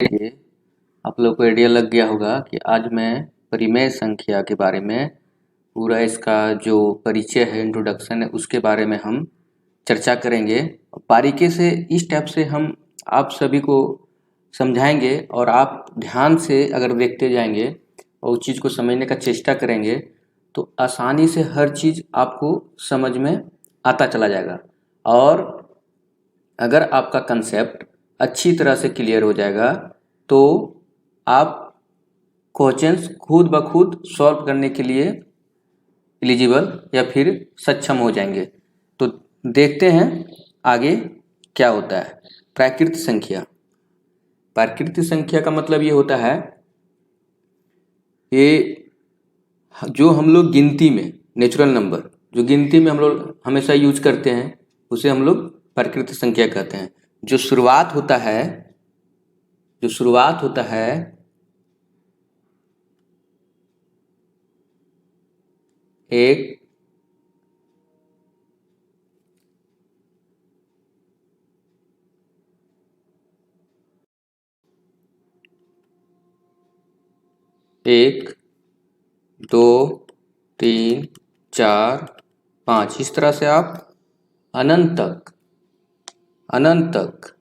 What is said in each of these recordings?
देखिए आप लोग को आइडिया लग गया होगा कि आज मैं परिमेय संख्या के बारे में पूरा इसका जो परिचय है, इंट्रोडक्शन है, उसके बारे में हम चर्चा करेंगे। बारीकी से इस टाइप से हम आप सभी को समझाएंगे और आप ध्यान से अगर देखते जाएंगे और उस चीज़ को समझने का चेष्टा करेंगे तो आसानी से हर चीज़ आपको समझ में आता चला जाएगा। और अगर आपका कंसेप्ट अच्छी तरह से क्लियर हो जाएगा तो आप क्वेश्चंस खुद ब खुद सॉल्व करने के लिए एलिजिबल या फिर सक्षम हो जाएंगे। तो देखते हैं आगे क्या होता है। प्राकृत संख्या। प्राकृत संख्या का मतलब ये होता है ये जो हम लोग गिनती में नेचुरल नंबर जो गिनती में हम लोग हमेशा यूज करते हैं उसे हम लोग प्राकृत संख्या कहते हैं। जो शुरुआत होता है एक एक, दो, तीन, चार, पाँच, इस तरह से आप अनंत तक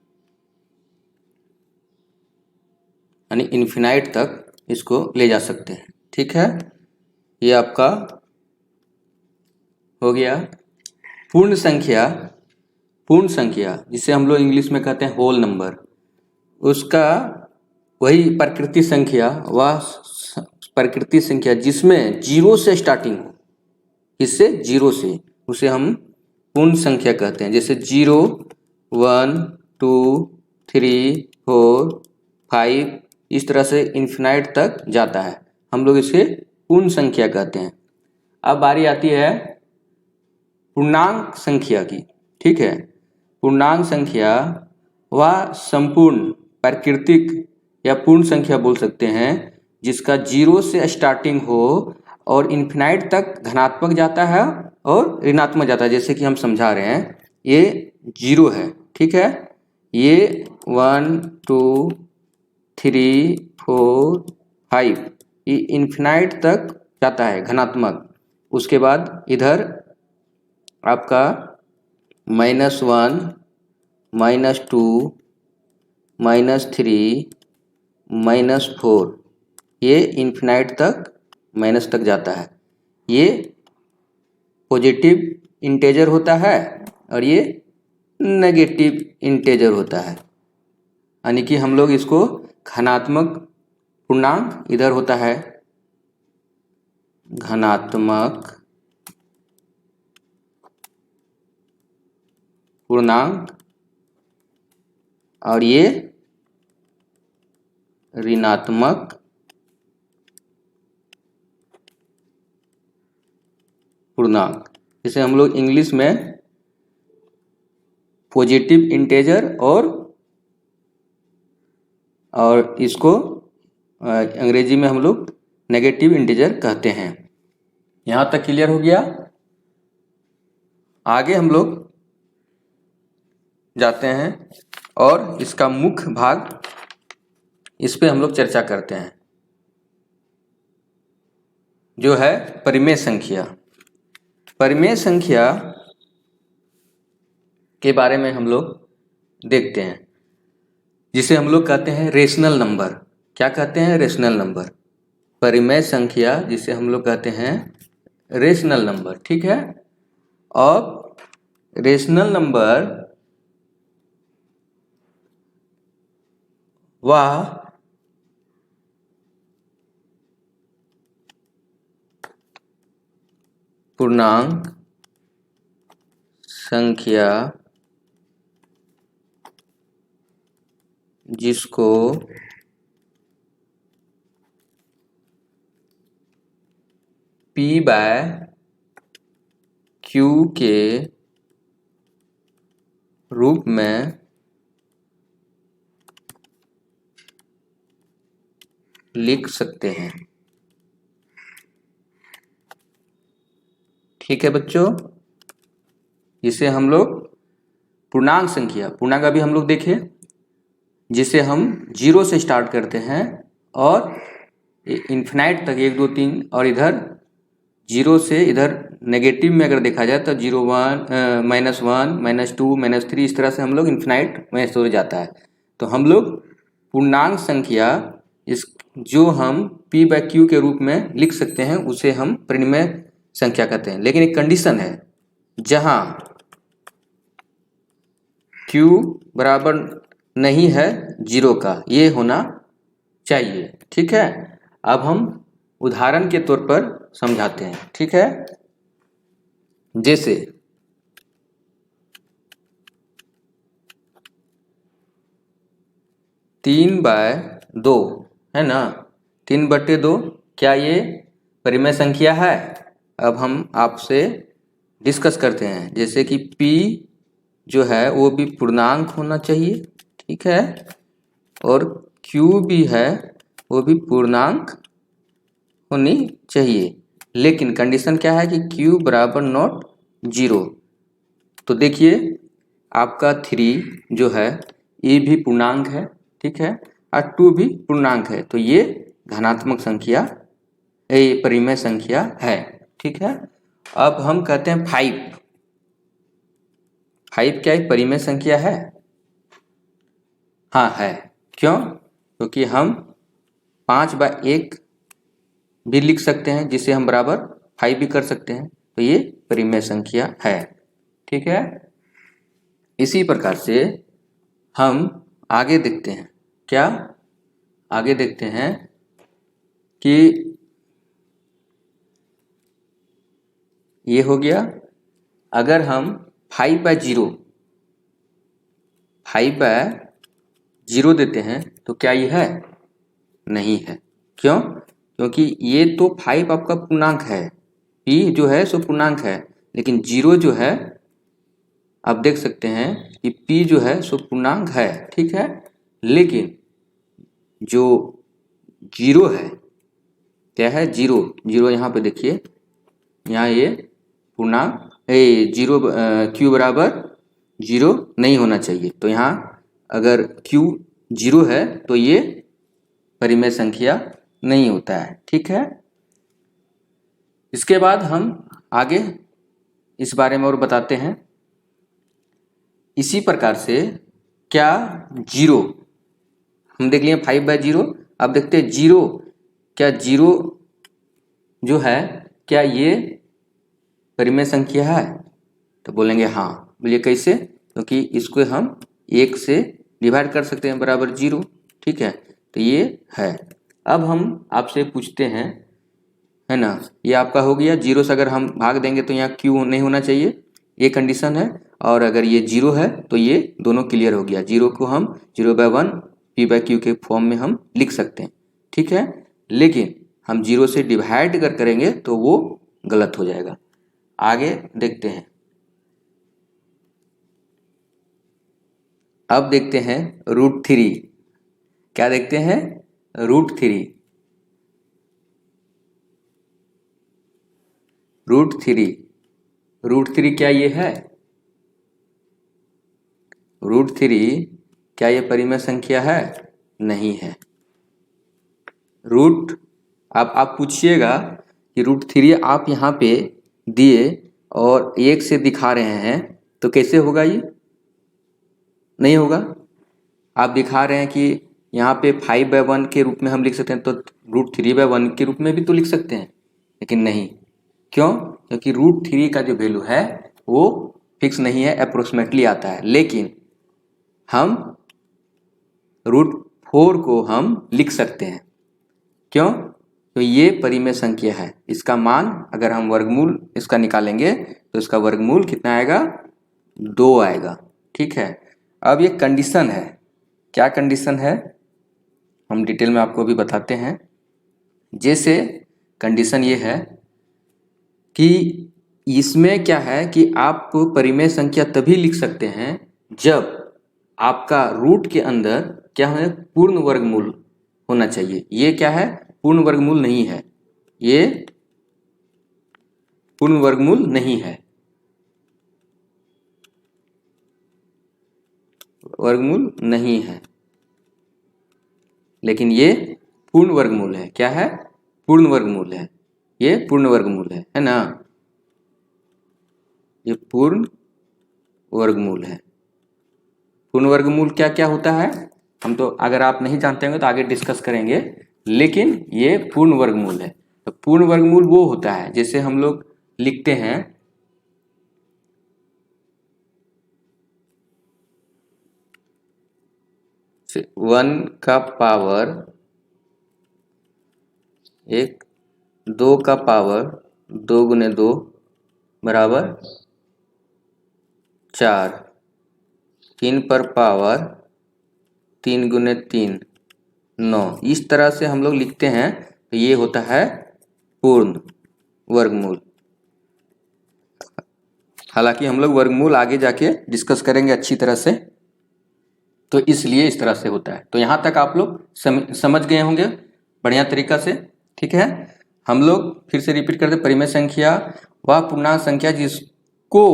यानी इन्फिनाइट तक इसको ले जा सकते हैं। ठीक है, ये आपका हो गया। पूर्ण संख्या जिसे हम लोग इंग्लिश में कहते हैं होल नंबर, उसका वही प्रकृति संख्या, वह प्रकृति संख्या जिसमें जीरो से स्टार्टिंग हो, इससे जीरो से, उसे हम पूर्ण संख्या कहते हैं। जैसे 0, 1, 2, 3, 4, 5, इस तरह से इन्फिनाइट तक जाता है, हम लोग इसे पूर्ण संख्या कहते हैं। अब बारी आती है पूर्णांक संख्या की। ठीक है, पूर्णांक संख्या वह संपूर्ण प्राकृतिक या पूर्ण संख्या बोल सकते हैं जिसका जीरो से स्टार्टिंग हो और इन्फिनाइट तक धनात्मक जाता है और ऋणात्मक जाता है। जैसे कि हम समझा रहे हैं, ये जीरो है। ठीक है, ये 1, 2, 3, 4, 5 ये इन्फिनाइट तक जाता है धनात्मक। उसके बाद इधर आपका -1, -2, -3, -4 ये इन्फिनाइट तक माइनस तक जाता है। ये पॉजिटिव इंटेजर होता है और ये नेगेटिव इंटेजर होता है, यानी कि हम लोग इसको धनात्मक पूर्णांक इधर होता है धनात्मक पूर्णांक और ये ऋणात्मक पूर्णांक, इसे हम लोग इंग्लिश में पॉजिटिव इंटेजर और इसको अंग्रेजी में हम लोग नेगेटिव इंटीजर कहते हैं। यहाँ तक क्लियर हो गया। आगे हम लोग जाते हैं और इसका मुख्य भाग, इस पे हम लोग चर्चा करते हैं, जो है परिमेय संख्या। परिमेय संख्या के बारे में हम लोग देखते हैं, जिसे हम लोग कहते हैं रेशनल नंबर। क्या कहते हैं? Rational number. परिमेय संख्या जिसे हम लोग कहते हैं रेशनल नंबर। ठीक है, अब रेशनल नंबर वह पूर्णांक संख्या जिसको P/Q के रूप में लिख सकते हैं। ठीक है बच्चों, इसे हम लोग पूर्णांक संख्या, पूर्णांक अभी हम लोग देखें जिसे हम 0 से स्टार्ट करते हैं और इन्फिनाइट तक 1 2 3 और इधर 0 से इधर नेगेटिव में अगर देखा जाए तो 0 1 -1 -2 -3 इस तरह से हम लोग इन्फिनाइट में हो जाता है। तो हम लोग पूर्णांक संख्या इस जो हम p बाय q के रूप में लिख सकते हैं उसे हम परिमेय संख्या कहते हैं। लेकिन एक कंडीशन है जहां q बराबर नहीं है 0 का, ये होना चाहिए। ठीक है, अब हम उदाहरण के तौर पर समझाते हैं। ठीक है, जैसे 3/2 है ना, 3/2 क्या ये परिमेय संख्या है? अब हम आपसे डिस्कस करते हैं। जैसे कि p जो है वो भी पूर्णांक होना चाहिए, ठीक है, और q भी है वो भी पूर्णांक होनी चाहिए। लेकिन कंडीशन क्या है कि q बराबर नॉट 0। तो देखिए आपका 3 जो है ये भी पूर्णांक है, ठीक है, और 2 भी पूर्णांक है, तो ये धनात्मक संख्या, ये परिमेय संख्या है। ठीक है, अब हम कहते हैं 5 क्या एक परिमेय संख्या है? हाँ है। क्यों? क्योंकि हम 5/1 भी लिख सकते हैं जिसे हम बराबर 5 भी कर सकते हैं, तो ये परिमेय संख्या है। ठीक है, इसी प्रकार से हम आगे देखते हैं। क्या आगे देखते हैं कि ये हो गया। अगर हम 5/0 देते हैं तो क्या ये है? नहीं है। क्यों? क्योंकि ये तो 5 आपका पूर्णांक है, p जो है सो पूर्णांक है, लेकिन 0 जो है आप देख सकते हैं कि p जो है सो पूर्णांक है। ठीक है, लेकिन जो 0 है क्या है? 0 यहाँ पे देखिए, यहाँ ये पूर्णांक 0 q बराबर 0 नहीं होना चाहिए। तो यहाँ अगर q 0 है तो ये परिमेय संख्या नहीं होता है। ठीक है, इसके बाद हम आगे इस बारे में और बताते हैं। इसी प्रकार से क्या 0 हम देख लिए 5/0, अब देखते हैं 0, क्या 0 जो है क्या ये परिमेय संख्या है? तो बोलेंगे हाँ। बोलिए कैसे? क्योंकि इसको हम 1 से डिवाइड कर सकते हैं बराबर 0। ठीक है, तो ये है। अब हम आपसे पूछते हैं, है ना, ये आपका हो गया 0 से अगर हम भाग देंगे तो यहाँ q नहीं होना चाहिए, ये कंडीशन है। और अगर ये 0 है तो ये दोनों क्लियर हो गया। 0 को हम 0/1 p/q के फॉर्म में हम लिख सकते हैं। ठीक है, लेकिन हम 0 से डिवाइड कर करेंगे तो वो गलत हो जाएगा। आगे देखते हैं। अब देखते हैं √3। क्या देखते हैं? √3। √3 क्या ये है? √3 क्या ये परिमेय संख्या है? नहीं है। रूट आप पूछिएगा कि √3 आप यहाँ पे दिए और 1 से दिखा रहे हैं तो कैसे होगा? ये नहीं होगा। आप दिखा रहे हैं कि यहाँ पे 5/1 के रूप में हम लिख सकते हैं, तो √3/1 के रूप में भी तो लिख सकते हैं, लेकिन नहीं। क्यों? क्योंकि √3 का जो वैल्यू है वो फिक्स नहीं है, अप्रोक्सीमेटली आता है। लेकिन हम √4 को हम लिख सकते हैं। क्यों? तो ये परिमेय संख्या है। इसका मान अगर हम वर्गमूल इसका निकालेंगे तो इसका वर्गमूल कितना आएगा? 2 आएगा। ठीक है, अब ये कंडीशन है। क्या कंडीशन है? हम डिटेल में आपको भी बताते हैं। जैसे कंडीशन ये है कि इसमें क्या है कि आप परिमेय संख्या तभी लिख सकते हैं जब आपका रूट के अंदर क्या है? पूर्ण वर्गमूल होना चाहिए। ये क्या है? पूर्ण वर्गमूल नहीं है, ये पूर्ण वर्गमूल नहीं है, वर्गमूल नहीं है। लेकिन ये पूर्ण वर्गमूल है। क्या है? पूर्ण वर्गमूल है। ये पूर्ण वर्गमूल है ना? ये पूर्ण वर्गमूल है। पूर्ण वर्गमूल क्या क्या होता है हम तो अगर आप नहीं जानते होंगे तो आगे डिस्कस करेंगे, लेकिन ये पूर्ण वर्गमूल है। तो पूर्ण वर्गमूल वो होता है जैसे हम लोग लिखते हैं 1 का पावर 1, 2 का पावर 2 गुने 2 बराबर 4, 3 पर पावर 3 गुने 3 9। इस तरह से हम लोग लिखते हैं तो ये होता है पूर्ण वर्गमूल। हालांकि हम लोग वर्गमूल आगे जाके डिस्कस करेंगे अच्छी तरह से, तो इसलिए इस तरह से होता है। तो यहाँ तक आप लोग समझ गए होंगे बढ़िया तरीका से। ठीक है, हम लोग फिर से रिपीट करते, परिमेय संख्या वह पूर्णांक संख्या जिसको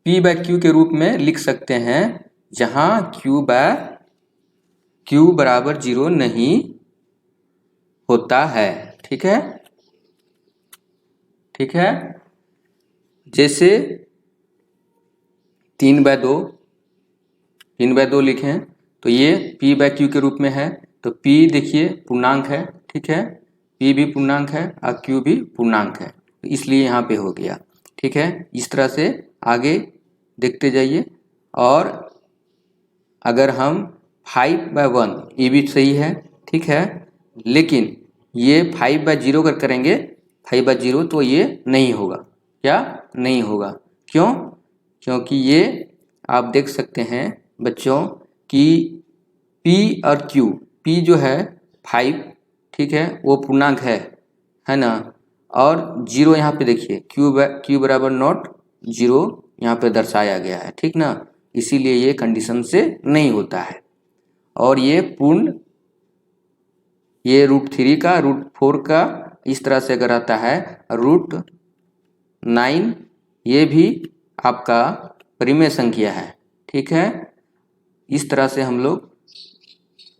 P बाय Q के रूप में लिख सकते हैं जहां Q बाय Q बराबर 0 नहीं होता है। ठीक है, ठीक है। जैसे 3/2 लिखें तो ये P बाय Q के रूप में है, तो P देखिए पूर्णांक है। ठीक है, P भी पूर्णांक है और Q भी पूर्णांक है, तो इसलिए यहाँ पे हो गया। ठीक है, इस तरह से आगे देखते जाइए। और अगर हम 5/1 ये भी सही है। ठीक है, लेकिन ये 5/0 अगर करेंगे 5/0 तो ये नहीं होगा। क्या नहीं होगा? क्यों? क्योंकि ये आप देख सकते हैं बच्चों कि P और Q, P जो है 5, ठीक है, वो पूर्णांक है ना, और 0 यहाँ पे देखिए Q बराबर नॉट 0 यहाँ पे दर्शाया गया है। ठीक ना, इसीलिए ये कंडीशन से नहीं होता है। और ये पूर्ण, ये √3 का √4 का इस तरह से अगर आता है, √9 ये भी आपका परिमेय संख्या है। ठीक है, इस तरह से हम लोग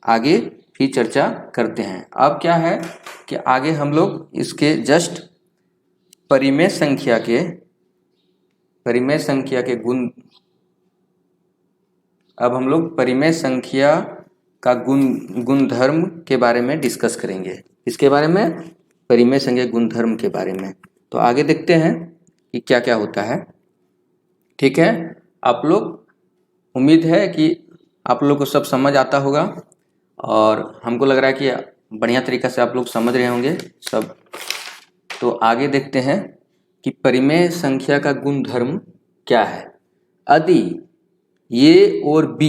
आगे भी चर्चा करते हैं। अब क्या है कि आगे हम लोग इसके जस्ट परिमेय संख्या के गुण, अब हम लोग परिमेय संख्या का गुणधर्म के बारे में डिस्कस करेंगे। इसके बारे में, परिमेय संख्या गुणधर्म के बारे में। तो आगे देखते हैं कि क्या क्या होता है। ठीक है, आप लोग, उम्मीद है कि आप लोग को सब समझ आता होगा, और हमको लग रहा है कि बढ़िया तरीक़ा से आप लोग समझ रहे होंगे सब। तो आगे देखते हैं कि परिमेय संख्या का गुणधर्म क्या है। यदि A और B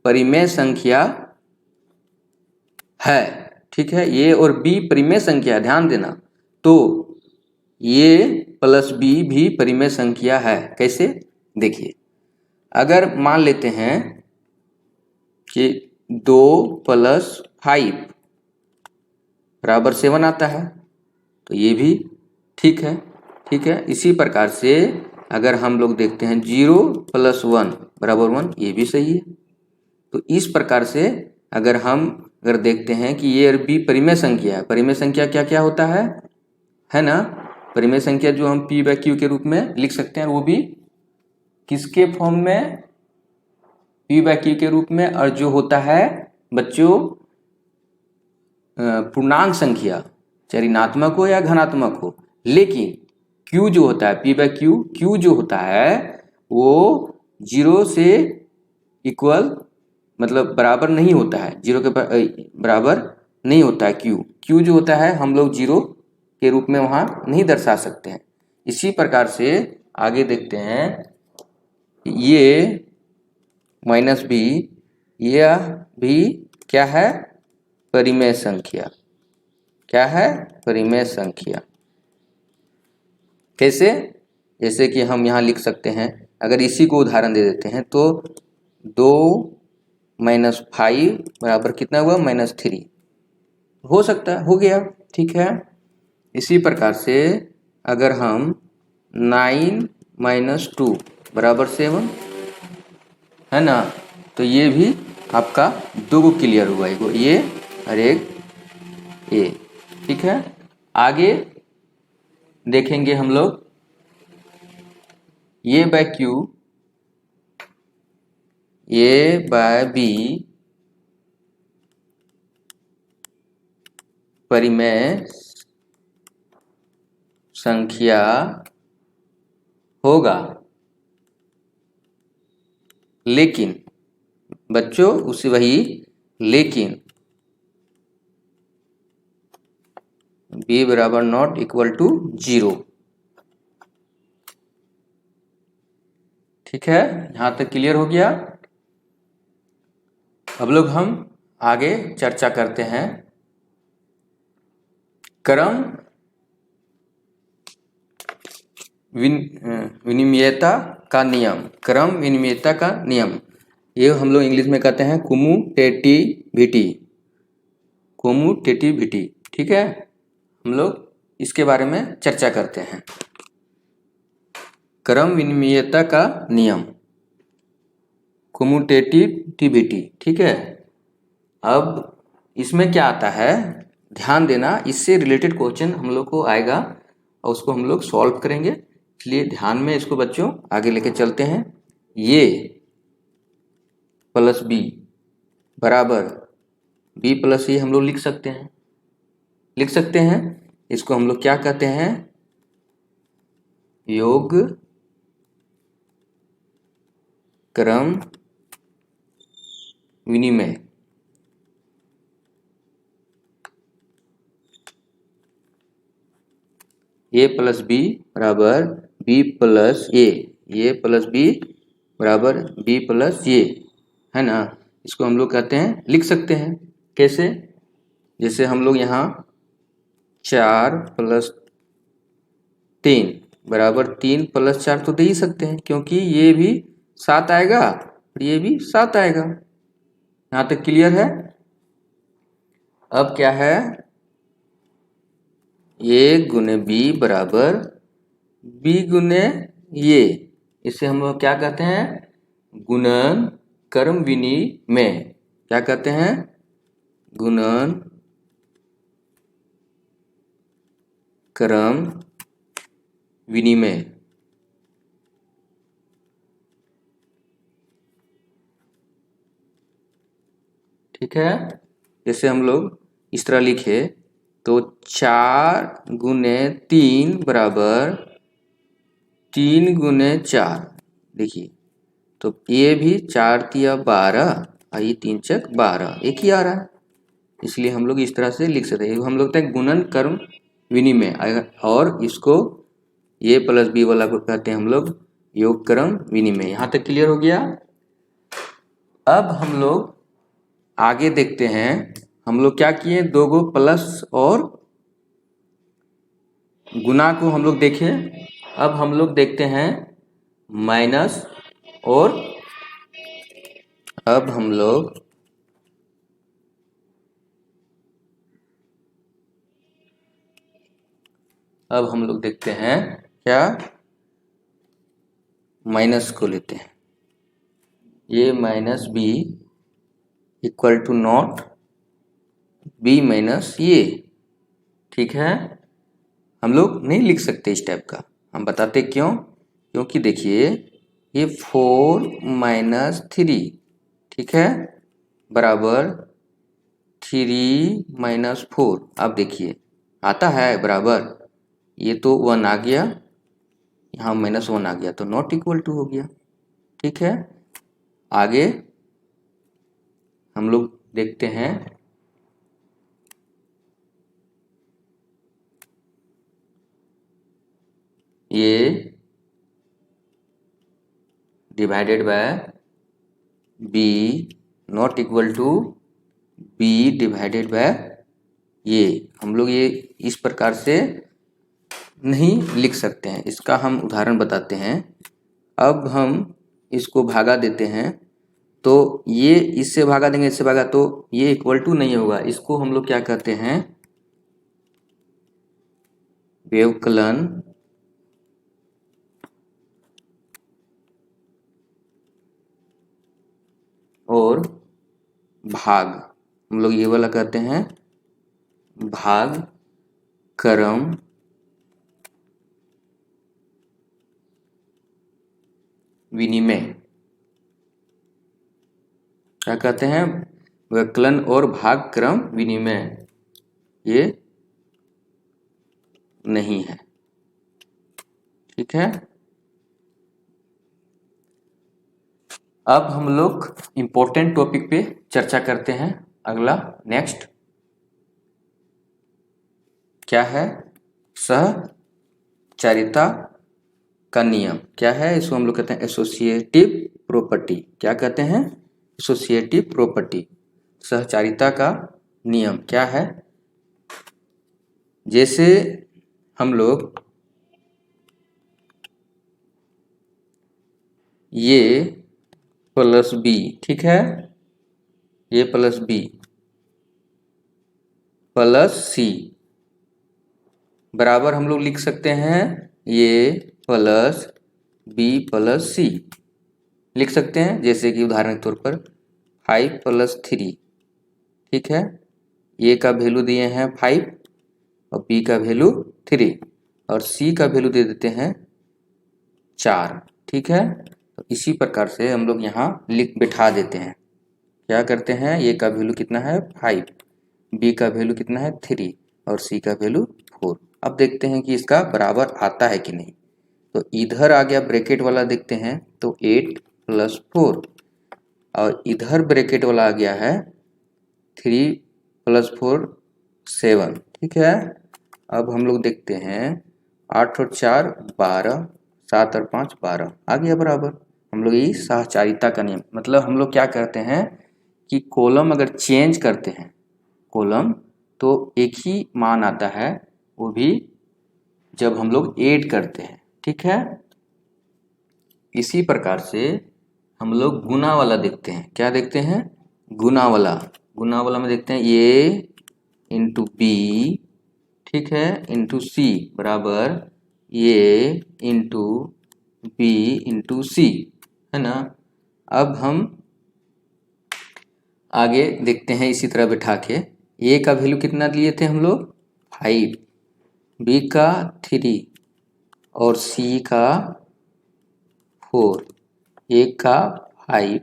परिमेय संख्या है, ठीक है, A और B परिमेय संख्या, ध्यान देना, तो A प्लस B भी परिमेय संख्या है। कैसे? देखिए, अगर मान लेते हैं कि 2 + 5 बराबर 7 आता है, तो ये भी ठीक है। ठीक है, इसी प्रकार से अगर हम लोग देखते हैं 0 + 1 बराबर 1, ये भी सही है। तो इस प्रकार से अगर देखते हैं कि ये और बी परिमेय संख्या है, परिमेय संख्या क्या क्या होता है ना, परिमेय संख्या जो हम P बाय Q के रूप में लिख सकते हैं, वो भी किसके फॉर्म में? P बाय Q के रूप में। और जो होता है बच्चों पूर्णांक संख्या, चाहे ऋणात्मक हो या धनात्मक हो, लेकिन Q जो होता है, P बाय Q जो होता है वो 0 से इक्वल, मतलब बराबर नहीं होता है, 0 के बराबर नहीं होता है। Q जो होता है हम लोग 0 के रूप में वहाँ नहीं दर्शा सकते हैं। इसी प्रकार से आगे देखते हैं, ये -B, यह भी क्या है? परिमेय संख्या। क्या है? परिमेय संख्या। कैसे? जैसे कि हम यहाँ लिख सकते हैं, अगर इसी को उदाहरण दे देते हैं, तो 2 - 5 बराबर कितना हुआ? -3 हो सकता है, हो गया। ठीक है, इसी प्रकार से अगर हम 9 - 2 बराबर 7 है ना, तो ये भी आपका 2 को क्लियर हुआ, ये और एक ए। ठीक है, आगे देखेंगे हम लोग ए बाय क्यू, ए बाय बी परिमेय संख्या होगा, लेकिन बच्चों उसी वही लेकिन b बराबर नॉट इक्वल टू 0। ठीक है, यहां तक क्लियर हो गया। अब लोग हम आगे चर्चा करते हैं क्रम विनिमयता का नियम। क्रम विनिमयता का नियम, ये हम लोग इंग्लिश में कहते हैं कम्यूटेटिविटी। कम्यूटेटिविटी, ठीक है, हम लोग इसके बारे में चर्चा करते हैं। क्रम विनिमयता का नियम, कम्यूटेटिविटी। ठीक है, अब इसमें क्या आता है, ध्यान देना, इससे रिलेटेड क्वेश्चन हम लोग को आएगा और उसको हम लोग सॉल्व करेंगे, इसलिए ध्यान में इसको बच्चों आगे लेके चलते हैं। ये प्लस बी बराबर बी प्लस ए हम लोग लिख सकते हैं। इसको हम लोग क्या कहते हैं, योग क्रम विनिमय। ए प्लस बी बराबर बी प्लस ए प्लस बी बराबर बी प्लस ए, है ना। इसको हम लोग कहते हैं, लिख सकते हैं कैसे, जैसे हम लोग यहाँ 4 प्लस 3 बराबर 3 प्लस 4 तो दे ही सकते हैं, क्योंकि ये भी 7 आएगा और ये भी 7 आएगा। यहाँ तक क्लियर है। अब क्या है, ए गुने बी बराबर बी गुने ये, इसे हम लोग क्या कहते हैं, गुणन क्रम विनिमय। क्या कहते हैं, गुणन क्रम विनिमय। ठीक है, जैसे हम लोग इस तरह लिखे तो 4 गुने 3 बराबर 3 गुने 4। देखिए, तो ये भी 4 तिया 12 और ये 3 चक 12, एक ही आ रहा है, इसलिए हम लोग इस तरह से लिख सकते हैं। हम लोग कहते हैं गुणन क्रम विनिमय, और इसको ए प्लस बी वाला को कहते हैं हम लोग योग क्रम विनिमय। यहाँ तक क्लियर हो गया। अब हम लोग आगे देखते हैं, हम लोग क्या किए, दो गो प्लस और गुना को हम लोग देखे। अब हम लोग देखते हैं माइनस, और अब हम लोग देखते हैं क्या, माइनस को लेते हैं। ये minus b equal to not b minus ये। ठीक है, हम लोग नहीं लिख सकते इस टाइप का, हम बताते क्यों, क्योंकि देखिए ये 4 माइनस 3, ठीक है, बराबर 3 माइनस 4। अब देखिए आता है बराबर, ये तो 1 आ गया, यहाँ माइनस 1 आ गया, तो नॉट इक्वल टू हो गया। ठीक है, आगे हम लोग देखते हैं ये divided by b not equal to b divided by ये। हम लोग ये इस प्रकार से नहीं लिख सकते हैं, इसका हम उदाहरण बताते हैं। अब हम इसको भागा देते हैं, तो ये इससे भागा देंगे, इससे भागा, तो ये इक्वल टू नहीं होगा। इसको हम लोग क्या कहते हैं, व्यवकलन और भाग। हम लोग ये वाला कहते हैं भाग क्रम विनिमय। क्या कहते हैं? व्यवकलन और भाग क्रम विनिमय ये नहीं है। ठीक है, अब हम लोग इम्पोर्टेंट टॉपिक पे चर्चा करते हैं। अगला नेक्स्ट क्या है? सहचारिता का नियम। क्या है? इसको हम लोग कहते हैं एसोसिएटिव प्रॉपर्टी। क्या कहते हैं? Associative property. सहचारिता का नियम क्या है? जैसे हम लोग ये प्लस बी, ठीक है, ये प्लस बी प्लस सी बराबर हम लोग लिख सकते हैं ये प्लस बी प्लस सी लिख सकते हैं। जैसे कि उदाहरण के तौर पर 5 + 3, ठीक है, ए का वैल्यू दिए हैं 5 और बी का वैल्यू 3 और सी का वैल्यू दे देते हैं 4। ठीक है, तो इसी प्रकार से हम लोग यहाँ लिख बैठा देते हैं। क्या करते हैं? ए का वैल्यू कितना है 5, बी का वैल्यू कितना है 3 और सी का वैल्यू 4। अब देखते हैं कि इसका बराबर आता है कि नहीं। तो इधर आ गया ब्रैकेट वाला, देखते हैं तो 8 + 4 और इधर ब्रैकेट वाला आ गया है 3 + 4 7। ठीक है, अब हम लोग देखते हैं 8 और 4 12, 7 और 5 12 आ गया बराबर। हम लोग ये सहचारिता का नियम, मतलब हम लोग क्या करते हैं कि कॉलम अगर चेंज करते हैं कॉलम तो एक ही मान आता है, वो भी जब हम लोग ऐड करते हैं। ठीक है, इसी प्रकार से हम लोग गुना वाला देखते हैं। क्या देखते हैं? गुना वाला। गुना वाला में देखते हैं ए इंटू बी, ठीक है, इंटू सी बराबर ए इंटू बी इंटू सी, है ना। अब हम आगे देखते हैं इसी तरह बैठा के। ए का वैल्यू कितना लिए थे हम लोग 5, बी का 3 और सी का 4। ए का 5,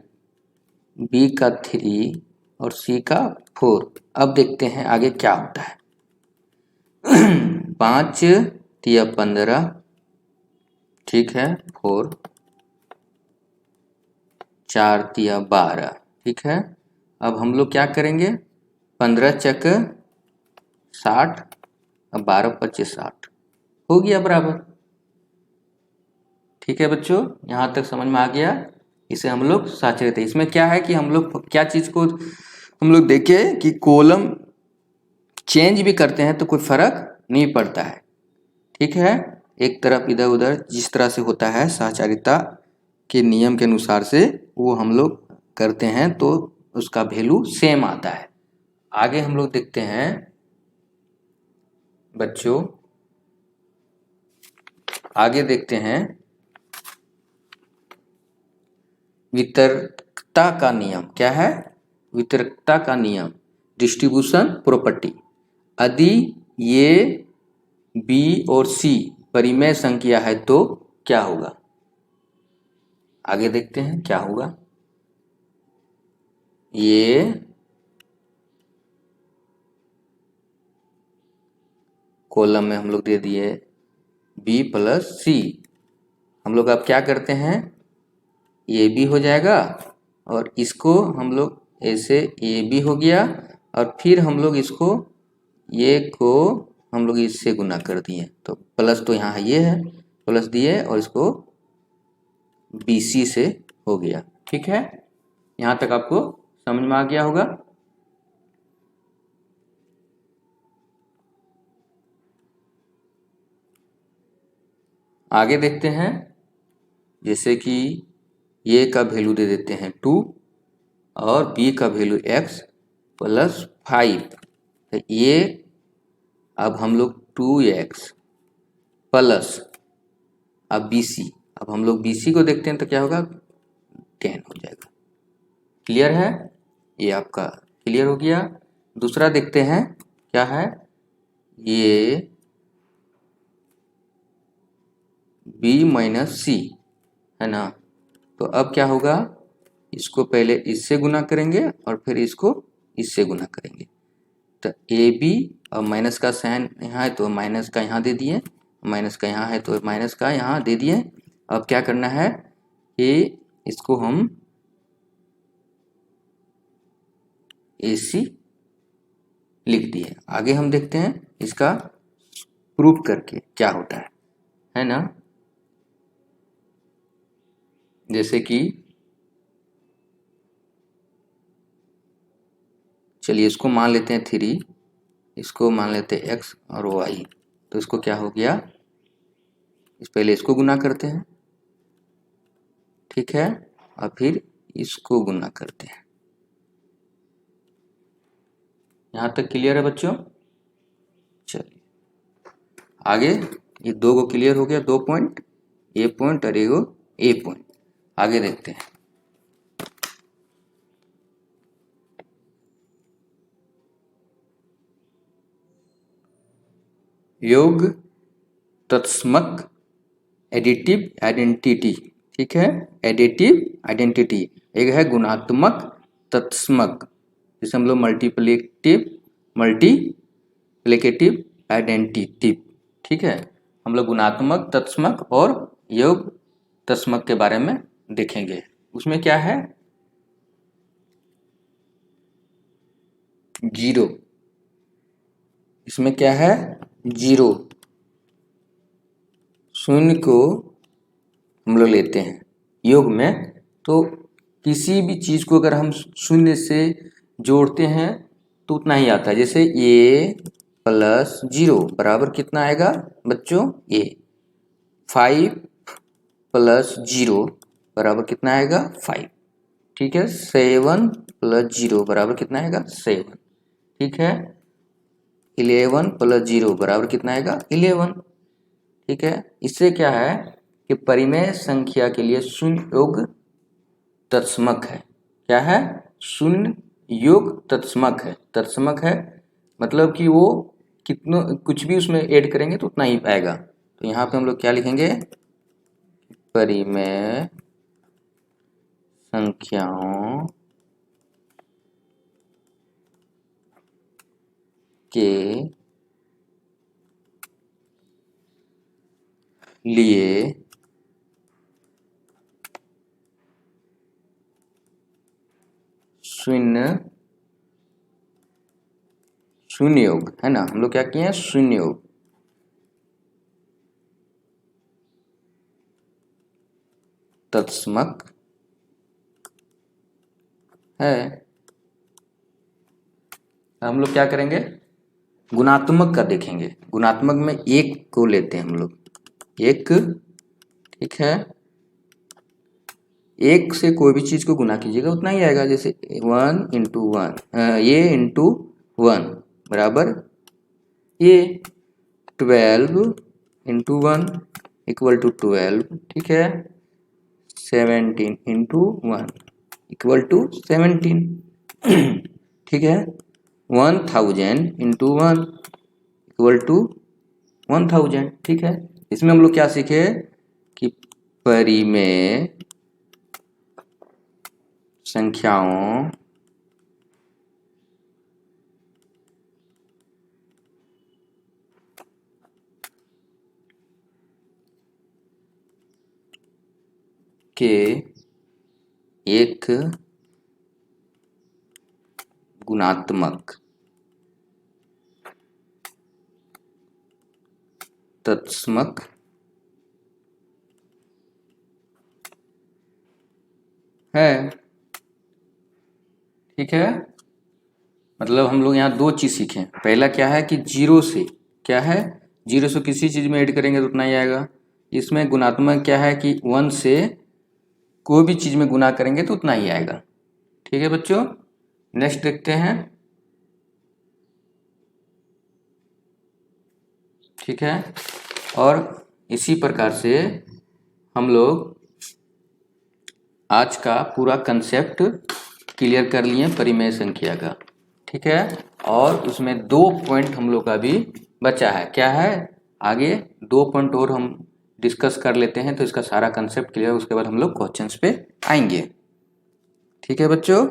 बी का 3 और सी का 4। अब देखते हैं आगे क्या होता है। 5 तिया 15, ठीक है, 4 4 तिया 12, ठीक है। अब हम लोग क्या करेंगे? 15 चक 60 और 12 25 60 हो गया बराबर। ठीक है बच्चों, यहाँ तक समझ में आ गया। इसे हम लोग साचरित है। इसमें क्या है कि हम लोग क्या चीज़ को हम लोग देखें कि कॉलम चेंज भी करते हैं तो कोई फर्क नहीं पड़ता है। ठीक है, एक तरफ इधर उधर जिस तरह से होता है सहचारिता के नियम के अनुसार से वो हम लोग करते हैं तो उसका वैल्यू सेम आता है। आगे हम लोग देखते हैं बच्चों, आगे देखते हैं वितरकता का नियम। क्या है? वितरकता का नियम, डिस्ट्रीब्यूशन प्रॉपर्टी। यदि ये बी और सी परिमेय संख्या है तो क्या होगा? आगे देखते हैं क्या होगा। ये कॉलम में हम लोग दे दिए बी प्लस सी। हम लोग अब क्या करते हैं, ये भी हो जाएगा और इसको हम लोग ऐसे ये भी हो गया और फिर हम लोग इसको ये को हम लोग इससे गुना कर दिए तो प्लस तो यहाँ ये है प्लस दिए और इसको BC से हो गया। ठीक है, यहाँ तक आपको समझ में आ गया होगा। आगे देखते हैं, जैसे कि ये का वैल्यू दे देते हैं 2 और बी का वैल्यू x + 5। तो ये अब हम लोग 2x प्लस अब BC, अब हम लोग BC को देखते हैं तो क्या होगा 10 हो जाएगा। क्लियर है? ये आपका क्लियर हो गया। दूसरा देखते हैं क्या है, ये b माइनस सी है ना। तो अब क्या होगा, इसको पहले इससे गुना करेंगे और फिर इसको इससे गुना करेंगे। तो ए बी, और माइनस का साइन यहाँ है तो माइनस का यहाँ दे दिए, माइनस का यहाँ है तो माइनस का यहाँ दे दिए। अब क्या करना है कि इसको हम ए सी लिख दिए। आगे हम देखते हैं इसका प्रूफ करके क्या होता है ना। जैसे कि चलिए इसको मान लेते हैं 3, इसको मान लेते हैं x और y। तो इसको क्या हो गया, पहले इसको गुना करते हैं, ठीक है, और फिर इसको गुना करते हैं। यहाँ तक क्लियर है बच्चों। चलिए आगे, ये दो को क्लियर हो गया, 2 पॉइंट, ए पॉइंट और एगो ए पॉइंट। आगे देखते हैं। योग तत्समक एडिटिव आइडेंटिटी, ठीक है, एडिटिव आइडेंटिटी। एक है गुणात्मक तत्समक, जिसे हम लोग मल्टीप्लिकेटिव आइडेंटिटी, ठीक है। हम लोग गुणात्मक तत्समक और योग तत्समक के बारे में देखेंगे। उसमें क्या है, 0, इसमें क्या है 0, शून्य को हम लोग लेते हैं योग में। तो किसी भी चीज को अगर हम शून्य से जोड़ते हैं तो उतना ही आता है। जैसे a प्लस 0 बराबर कितना आएगा बच्चों, a। 5 प्लस 0 बराबर कितना आएगा 5, ठीक है। 7 प्लस 0 बराबर कितना आएगा 7, ठीक है। 11 प्लस 0 बराबर कितना आएगा 11, ठीक है। इससे क्या है कि परिमेय संख्या के लिए शून्य योग तत्समक है। क्या है, शून्य योग तत्समक है। तत्समक है मतलब कि वो कितना, कुछ भी उसमें ऐड करेंगे तो उतना ही आएगा। तो यहाँ पे हम लोग क्या लिखेंगे, परिमेय संख्याओं के लिए शून्य योग है ना। हम लोग क्या किए हैं, शून्य योग तत्समक है। हम लोग क्या करेंगे, गुणात्मक का देखेंगे। गुणात्मक में 1 को लेते हैं हम लोग, 1, ठीक है। 1 से कोई भी चीज को गुना कीजिएगा उतना ही आएगा। जैसे 1 इंटू 1, ये इंटू 1 बराबर ये, 12 इंटू 1 इक्वल टू 12, ठीक है। 17 इंटू 1 इक्वल टू 17, ठीक है। 1000 इंटू 1 इक्वल टू 1000, ठीक है। इसमें हम लोग क्या सीखे कि परिमेय संख्याओं के एक गुणात्मक तत्समक है, ठीक है। मतलब हम लोग यहाँ 2 चीज सीखे। पहला क्या है कि 0 से, क्या है 0 से किसी चीज में ऐड करेंगे तो उतना ही आएगा। इसमें गुणात्मक क्या है कि 1 से कोई भी चीज में गुना करेंगे तो उतना ही आएगा, ठीक है बच्चों। नेक्स्ट देखते हैं, ठीक है। और इसी प्रकार से हम लोग आज का पूरा कंसेप्ट क्लियर कर लिए परिमेय संख्या का। ठीक है। और उसमें 2 पॉइंट हम लोग का भी बचा है। क्या है? आगे 2 पॉइंट और हम डिस्कस कर लेते हैं तो इसका सारा कंसेप्ट क्लियर, उसके बाद हम लोग क्वेश्चंस पे आएंगे। ठीक है बच्चों।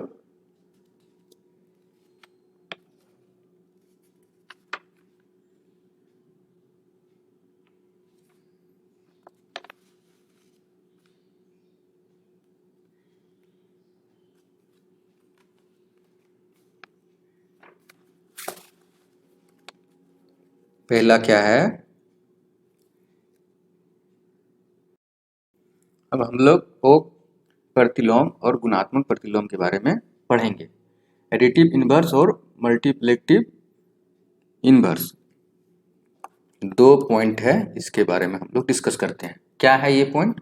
पहला क्या है? अब हम लोग थोक प्रतिलोम और गुणात्मक प्रतिलोम के बारे में पढ़ेंगे। एडिटिव इनवर्स और मल्टीप्लिकेटिव इनवर्स, 2 पॉइंट है, इसके बारे में हम लोग डिस्कस करते हैं। क्या है ये पॉइंट?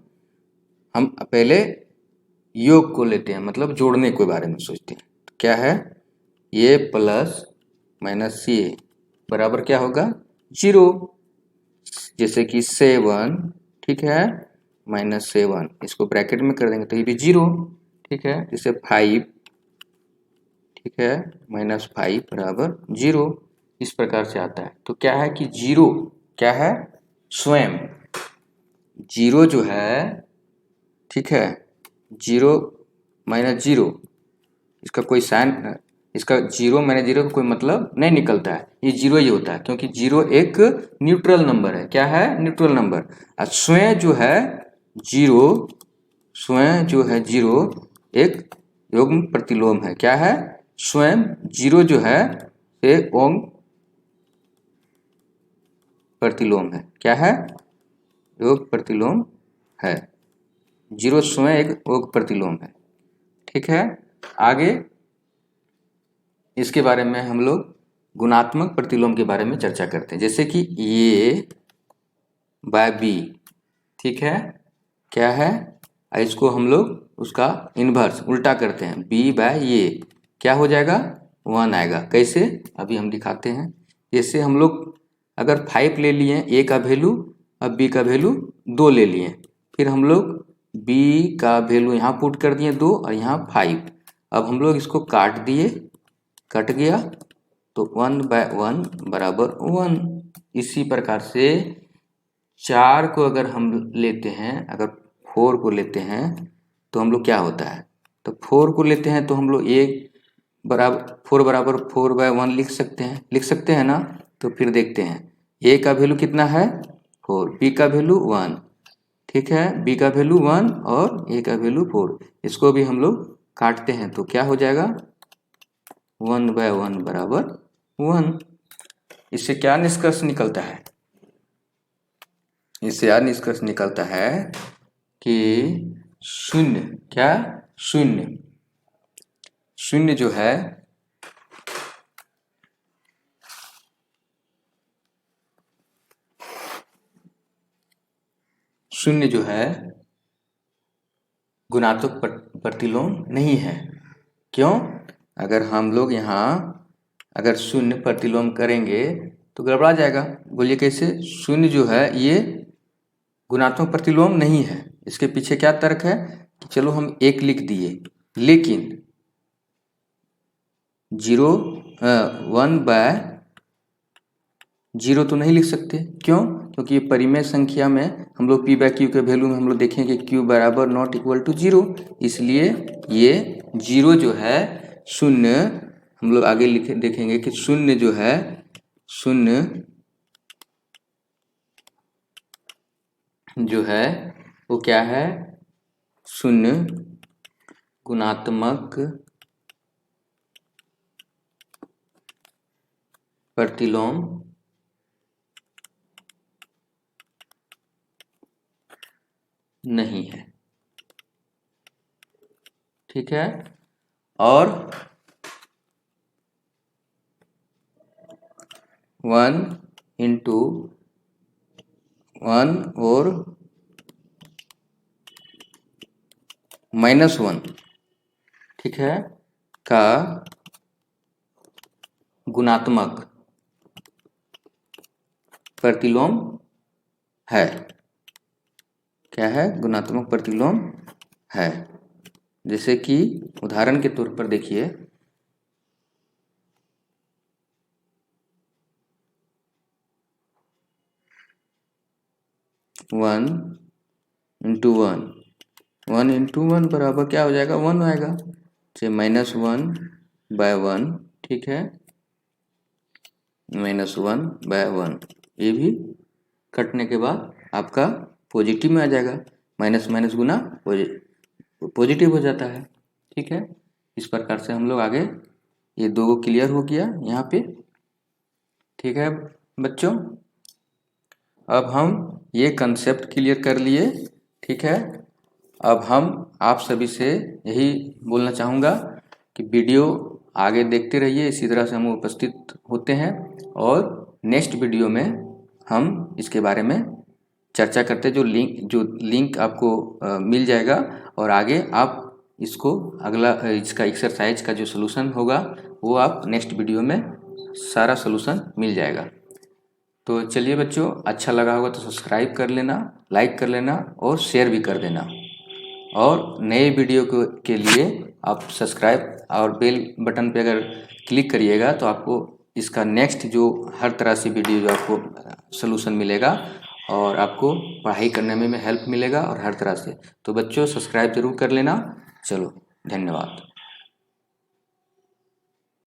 हम पहले योग को लेते हैं, मतलब जोड़ने के बारे में सोचते हैं। क्या है? ये प्लस माइनस ये बराबर क्या होगा? 0। जैसे कि 7, ठीक है, -7, इसको ब्रैकेट में कर देंगे तो ये भी 0। ठीक है। जैसे 5, ठीक है, -5 बराबर 0, इस प्रकार से आता है। तो क्या है कि 0 क्या है? स्वयं 0 जो है, ठीक है, 0 -0, इसका कोई साइन, इसका 0 -0 का कोई मतलब नहीं निकलता है, ये 0 ही होता है, क्योंकि 0 एक न्यूट्रल नंबर है। क्या है? Neutral number. और स्वयं जो है 0, स्वयं जो है 0 एक युग्म प्रतिलोम है। क्या है? स्वयं 0 जो है एक ओम प्रतिलोम है। क्या है? योग प्रतिलोम है। 0 स्वयं एक योग प्रतिलोम है। ठीक है। आगे इसके बारे में हम लोग गुणात्मक प्रतिलोम के बारे में चर्चा करते हैं। जैसे कि ए बाय बी, ठीक है, क्या है? इसको हम लोग उसका इन्वर्स उल्टा करते हैं, बी बाय ये क्या हो जाएगा? 1 आएगा। कैसे? अभी हम दिखाते हैं। जैसे हम लोग अगर 5 ले लिए ए का वैल्यू, अब बी का वैल्यू 2 ले लिए, फिर हम लोग बी का वैल्यू यहाँ पुट कर दिए 2 और यहाँ 5। अब हम लोग इसको काट दिए, कट गया, तो 1/1 बराबर 1। इसी प्रकार से 4 को अगर हम लेते हैं, अगर 4 को लेते हैं तो हम लोग क्या होता है? तो 4 को लेते हैं तो हम लोग 4 बराबर 4/1 लिख सकते हैं ना। तो फिर देखते हैं ए का वैल्यू कितना है? 4, बी का वैल्यू 1, ठीक है, बी का वैल्यू 1 और ए का वैल्यू 4। इसको भी हम लोग काटते हैं तो क्या हो जाएगा? 1/1 बराबर 1। इससे क्या निष्कर्ष निकलता है? इससे यह निष्कर्ष निकलता है कि शून्य, क्या? शून्य, शून्य जो है शून्य जो है गुणात्मक प्रतिलोम नहीं है। क्यों? अगर हम लोग यहाँ अगर शून्य प्रतिलोम करेंगे तो गड़बड़ा जाएगा। बोलिए कैसे? शून्य जो है ये गुणात्मक प्रतिलोम नहीं है। इसके पीछे क्या तर्क है कि चलो हम 1 लिख दिए, लेकिन 1/0 तो नहीं लिख सकते। क्यों? क्योंकि ये परिमेय संख्या में हम लोग p/q के वैल्यू में हम लोग देखेंगे q बराबर नॉट इक्वल टू 0, इसलिए ये 0 जो है शून्य, हम लोग आगे लिखे देखेंगे कि शून्य जो है, शून्य जो है वो क्या है? शून्य गुणात्मक प्रतिलोम नहीं है। ठीक है। और 1 इंटू 1 और -1, ठीक है, का गुणात्मक प्रतिलोम है। क्या है? गुणात्मक प्रतिलोम है। जैसे कि उदाहरण के तौर पर देखिए, 1 इंटू 1, 1 इंटू 1 बराबर क्या हो जाएगा, 1 आएगा। तो -1/1, ठीक है, -1/1, ये भी कटने के बाद आपका पॉजिटिव में आ जाएगा। माइनस माइनस गुना पॉजिटिव हो जाता है, ठीक है। इस प्रकार से हम लोग आगे, ये दो क्लियर हो गया यहाँ पे, ठीक है बच्चों। अब हम ये कंसेप्ट क्लियर कर लिए, ठीक है। अब हम आप सभी से यही बोलना चाहूँगा कि वीडियो आगे देखते रहिए, इसी तरह से हम उपस्थित होते हैं और नेक्स्ट वीडियो में हम इसके बारे में चर्चा करते हैं। जो लिंक आपको मिल जाएगा और आगे आप इसको अगला इसका एक्सरसाइज का जो सलूशन होगा वो आप नेक्स्ट वीडियो में सारा सलूशन मिल जाएगा। तो चलिए बच्चों, अच्छा लगा होगा तो सब्सक्राइब कर लेना, लाइक कर लेना और शेयर भी कर देना। और नए वीडियो के लिए आप सब्सक्राइब और बेल बटन पे अगर क्लिक करिएगा तो आपको इसका नेक्स्ट जो हर तरह से वीडियो जो आपको सलूशन मिलेगा और आपको पढ़ाई करने में हेल्प मिलेगा और हर तरह से। तो बच्चों सब्सक्राइब जरूर कर लेना। चलो, धन्यवाद।